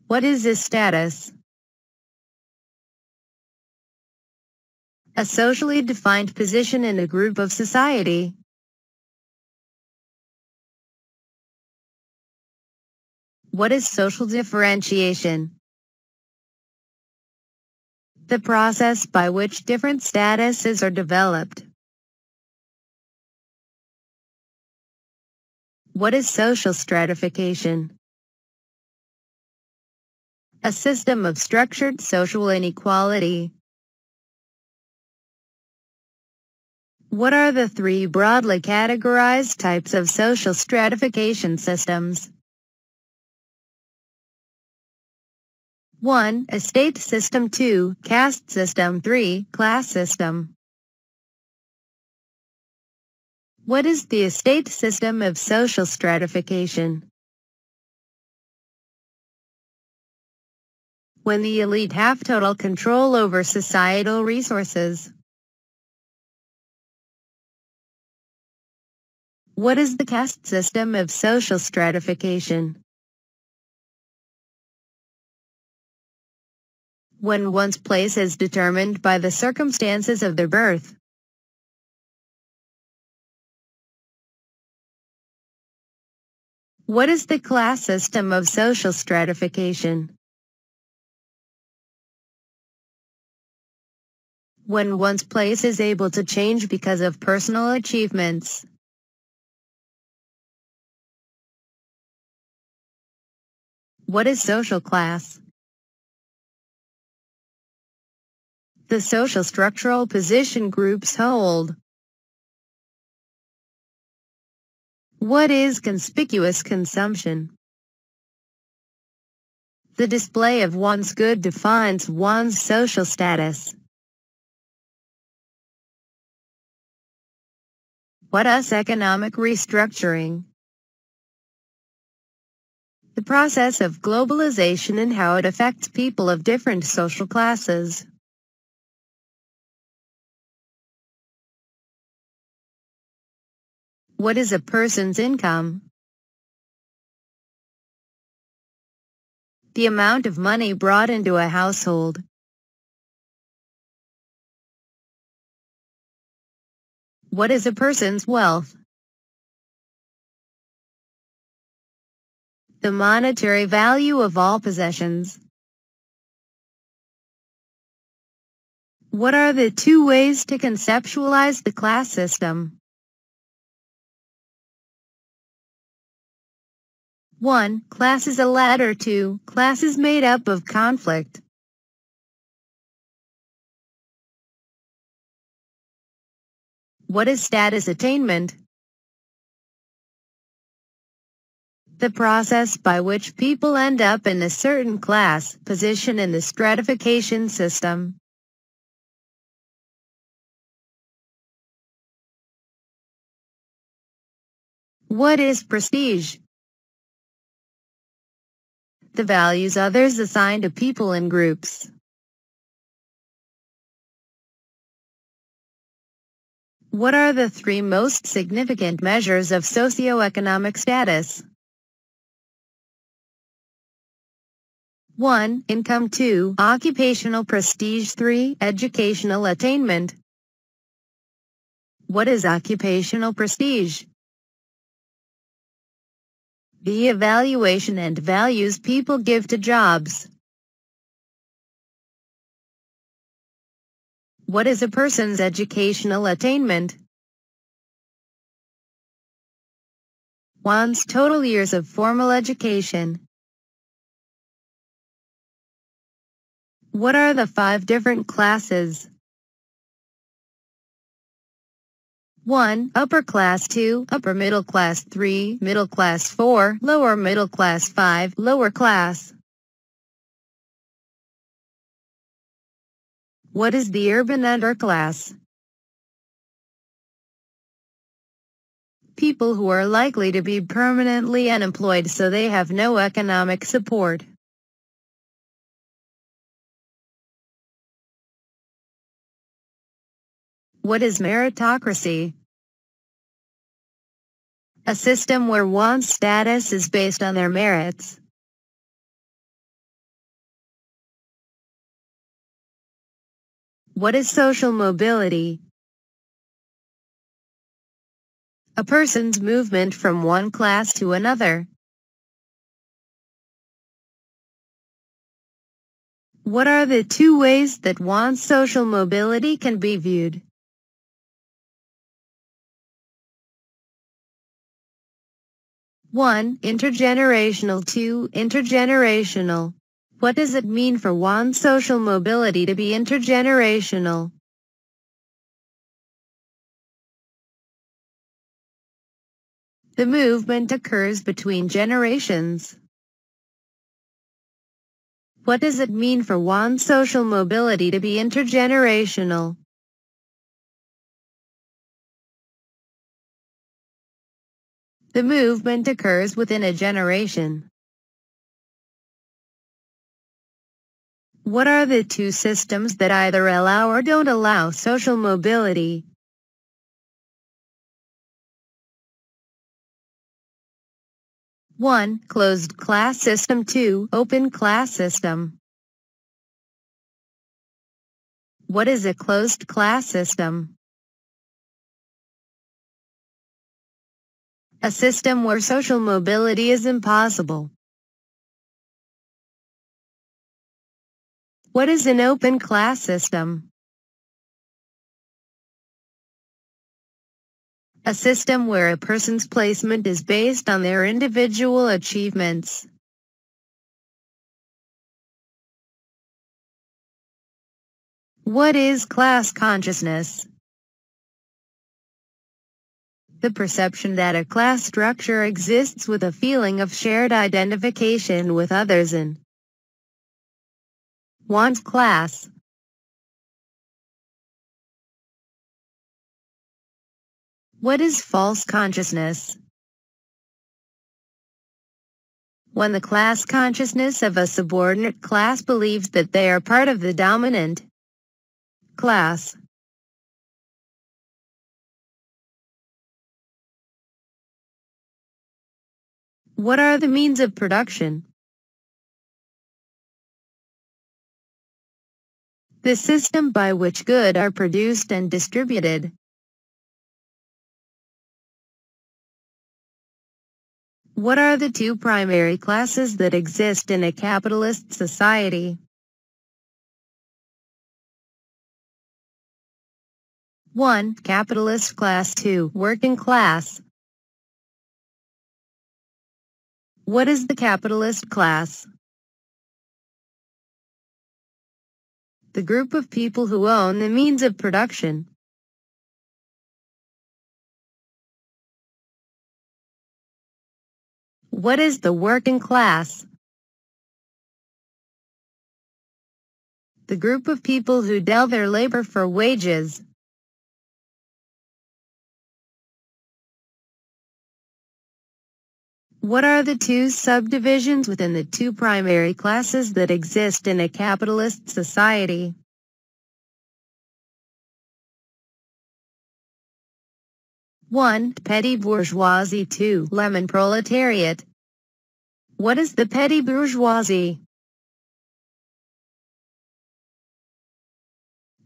What is this status? A socially defined position in a group of society. What is social differentiation? The process by which different statuses are developed. What is social stratification? A system of structured social inequality. What are the three broadly categorized types of social stratification systems? 1. Estate system. 2. Caste system. 3. Class system. What is the estate system of social stratification? When the elite have total control over societal resources. What is the caste system of social stratification? When one's place is determined by the circumstances of their birth. What is the class system of social stratification? When one's place is able to change because of personal achievements. What is social class? The social structural position groups hold. What is conspicuous consumption? The display of one's good defines one's social status. What is economic restructuring? The process of globalization and how it affects people of different social classes. What is a person's income? The amount of money brought into a household. What is a person's wealth? The monetary value of all possessions. What are the two ways to conceptualize the class system? 1. Class is a ladder. 2. Class is made up of conflict. What is status attainment? The process by which people end up in a certain class position in the stratification system. What is prestige? The values others assign to people in groups. What are the three most significant measures of socioeconomic status? 1. Income. 2. Occupational prestige. 3. Educational attainment. What is occupational prestige? The evaluation and values people give to jobs. What is a person's educational attainment? One's total years of formal education. What are the 5 different classes? 1. Upper class. 2. Upper middle class. 3. Middle class. 4. Lower middle class. 5. Lower class. What is the urban underclass? People who are likely to be permanently unemployed so they have no economic support. What is meritocracy? A system where one's status is based on their merits. What is social mobility? A person's movement from one class to another. What are the two ways that one's social mobility can be viewed? One, intergenerational. Two, intergenerational. What does it mean for one's social mobility to be intergenerational? The movement occurs between generations. What does it mean for one's social mobility to be intergenerational? The movement occurs within a generation. What are the two systems that either allow or don't allow social mobility? One, closed class system. Two, open class system. What is a closed class system? A system where social mobility is impossible. What is an open class system? A system where a person's placement is based on their individual achievements. What is class consciousness? The perception that a class structure exists with a feeling of shared identification with others in one's class. What is false consciousness? When the class consciousness of a subordinate class believes that they are part of the dominant class. What are the means of production? The system by which goods are produced and distributed. What are the two primary classes that exist in a capitalist society? One, capitalist class. Two, working class. What is the capitalist class? The group of people who own the means of production. What is the working class? The group of people who deal their labor for wages. What are the two subdivisions within the two primary classes that exist in a capitalist society? One, petty bourgeoisie. Two, lemon proletariat. What is the petty bourgeoisie?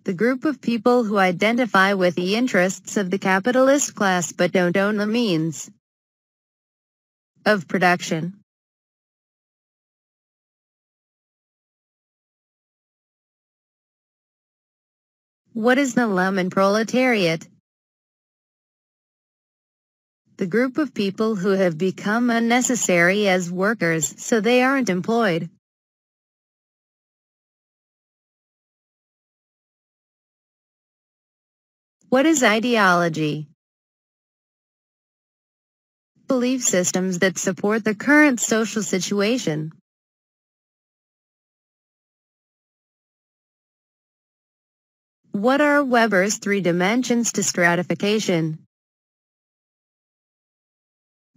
The group of people who identify with the interests of the capitalist class but don't own the means of production. What is the lemon proletariat? The group of people who have become unnecessary as workers, so they aren't employed. What is ideology? Belief systems that support the current social situation. What are Weber's three dimensions to stratification?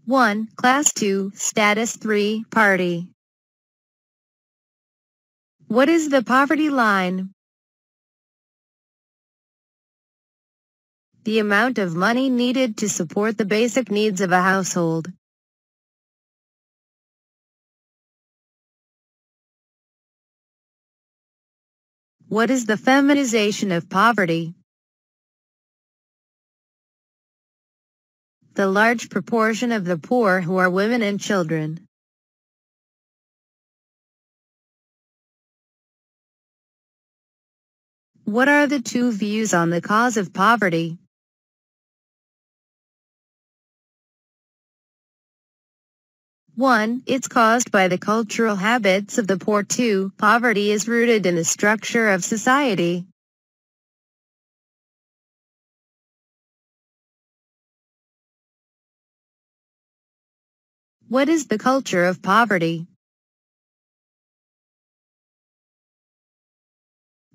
1. Class. 2. Status. 3. Party. What is the poverty line? The amount of money needed to support the basic needs of a household. What is the feminization of poverty? The large proportion of the poor who are women and children. What are the two views on the cause of poverty? One, it's caused by the cultural habits of the poor. Two, poverty is rooted in the structure of society. What is the culture of poverty?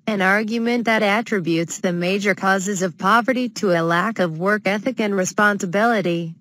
An argument that attributes the major causes of poverty to a lack of work ethic and responsibility.